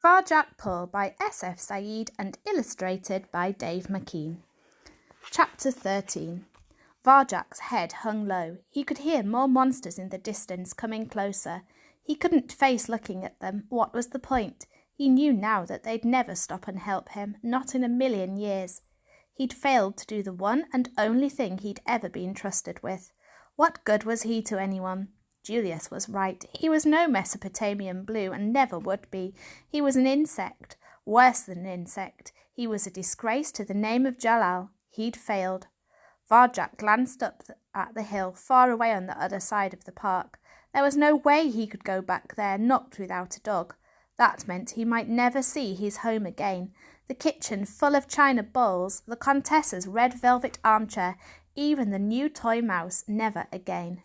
Varjak by S.F. Said and illustrated by Dave McKean. Chapter 13. Varjak's head hung low. He could hear more monsters in the distance coming closer. He couldn't face looking at them. What was the point? He knew now that they'd never stop and help him, not in a million years. He'd failed to do the one and only thing he'd ever been trusted with. What good was he to anyone? Julius was right. He was no Mesopotamian blue and never would be. He was an insect. Worse than an insect. He was a disgrace to the name of Jalal. He'd failed. Varjak glanced up at the hill, far away on the other side of the park. There was no way he could go back there, not without a dog. That meant he might never see his home again. The kitchen full of china bowls, the Contessa's red velvet armchair, even the new toy mouse, never again.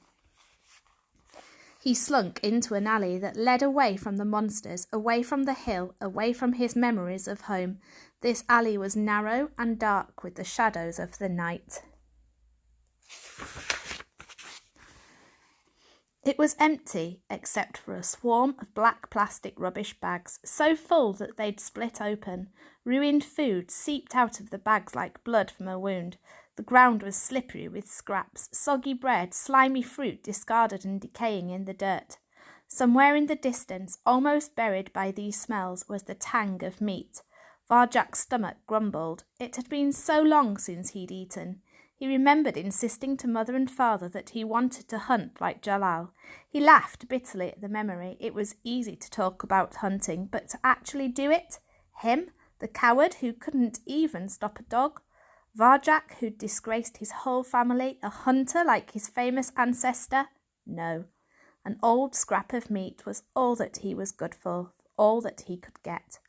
He slunk into an alley that led away from the monsters, away from the hill, away from his memories of home. This alley was narrow and dark with the shadows of the night. It was empty, except for a swarm of black plastic rubbish bags, so full that they'd split open. Ruined food seeped out of the bags like blood from a wound. The ground was slippery with scraps, soggy bread, slimy fruit discarded and decaying in the dirt. Somewhere in the distance, almost buried by these smells, was the tang of meat. Varjak's stomach grumbled. It had been so long since he'd eaten. He remembered insisting to mother and father that he wanted to hunt like Jalal. He laughed bitterly at the memory. It was easy to talk about hunting, but to actually do it? Him, the coward who couldn't even stop a dog? Varjak, who'd disgraced his whole family, a hunter like his famous ancestor? No. An old scrap of meat was all that he was good for, all that he could get.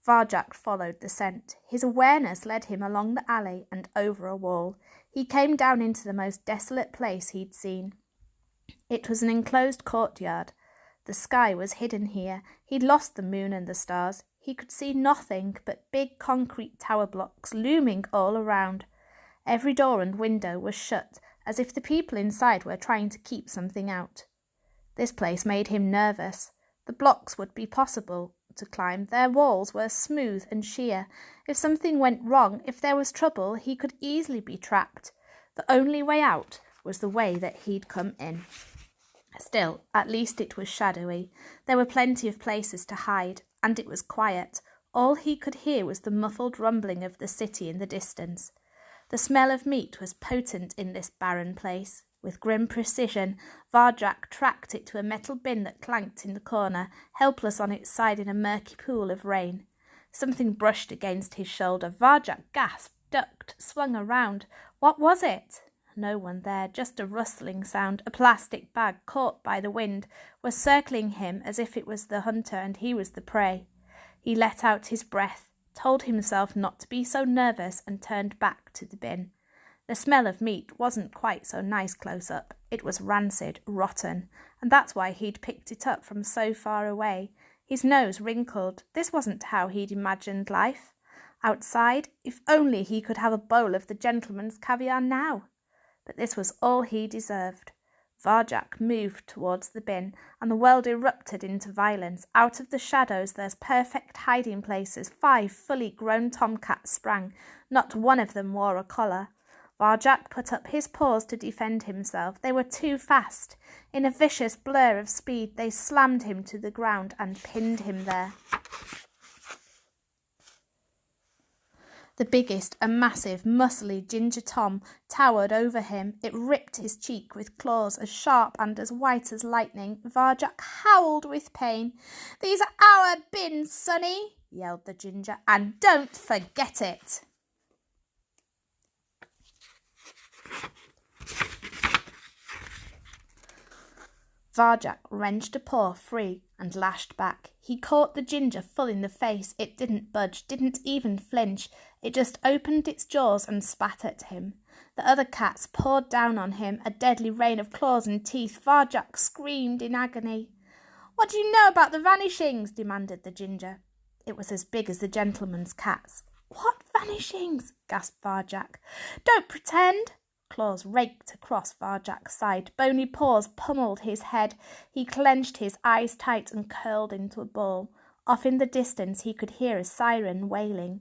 Varjak followed the scent. His awareness led him along the alley and over a wall. He came down into the most desolate place he'd seen. It was an enclosed courtyard. The sky was hidden here. He'd lost the moon and the stars. He could see nothing but big concrete tower blocks looming all around. Every door and window was shut, as if the people inside were trying to keep something out. This place made him nervous. The blocks would be possible to climb. Their walls were smooth and sheer. If something went wrong, if there was trouble, he could easily be trapped. The only way out was the way that he'd come in. Still, at least it was shadowy. There were plenty of places to hide, and it was quiet. All he could hear was the muffled rumbling of the city in the distance. The smell of meat was potent in this barren place. With grim precision, Varjak tracked it to a metal bin that clanked in the corner, helpless on its side in a murky pool of rain. Something brushed against his shoulder. Varjak gasped, ducked, swung around. What was it? No one there, just a rustling sound. A plastic bag, caught by the wind, was circling him as if it was the hunter and he was the prey. He let out his breath, told himself not to be so nervous, and turned back to the bin. The smell of meat wasn't quite so nice close up. It was rancid, rotten, and that's why he'd picked it up from so far away. His nose wrinkled. This wasn't how he'd imagined life. Outside, if only he could have a bowl of the gentleman's caviar now. But this was all he deserved. Varjak moved towards the bin, and the world erupted into violence. Out of the shadows, there's perfect hiding places. 5 fully grown tomcats sprang. Not one of them wore a collar. Varjak put up his paws to defend himself. They were too fast. In a vicious blur of speed, they slammed him to the ground and pinned him there. The biggest, a massive, muscly ginger tom, towered over him. It ripped his cheek with claws as sharp and as white as lightning. Varjak howled with pain. "These are our bins, sonny," yelled the ginger, "and don't forget it." Varjak wrenched a paw free and lashed back. He caught the ginger full in the face. It didn't budge, didn't even flinch. It just opened its jaws and spat at him. The other cats poured down on him, a deadly rain of claws and teeth. Varjak screamed in agony. "What do you know about the vanishings?" demanded the ginger. It was as big as the gentleman's cats. "What vanishings?" gasped Varjak. "Don't pretend." Claws raked across Varjak's side. Bony paws pummeled his head. He clenched his eyes tight and curled into a ball. Off in the distance he could hear a siren wailing.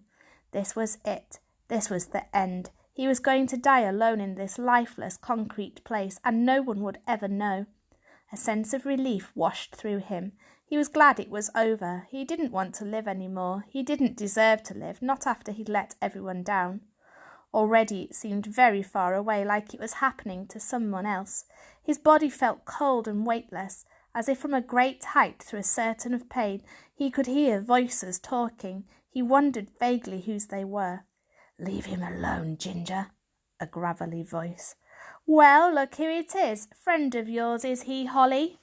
This was it. This was the end. He was going to die alone in this lifeless concrete place, and no one would ever know. A sense of relief washed through him. He was glad it was over. He didn't want to live any more. He didn't deserve to live, not after he'd let everyone down. Already it seemed very far away, like it was happening to someone else. His body felt cold and weightless, as if from a great height through a curtain of pain he could hear voices talking. He wondered vaguely whose they were. "Leave him alone, Ginger," a gravelly voice. "Well, look who it is. Friend of yours, is he, Holly?"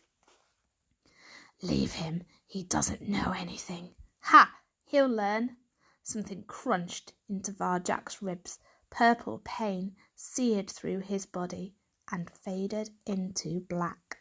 "Leave him. He doesn't know anything." "Ha! He'll learn." Something crunched into Varjak's ribs. Purple pain seared through his body and faded into black.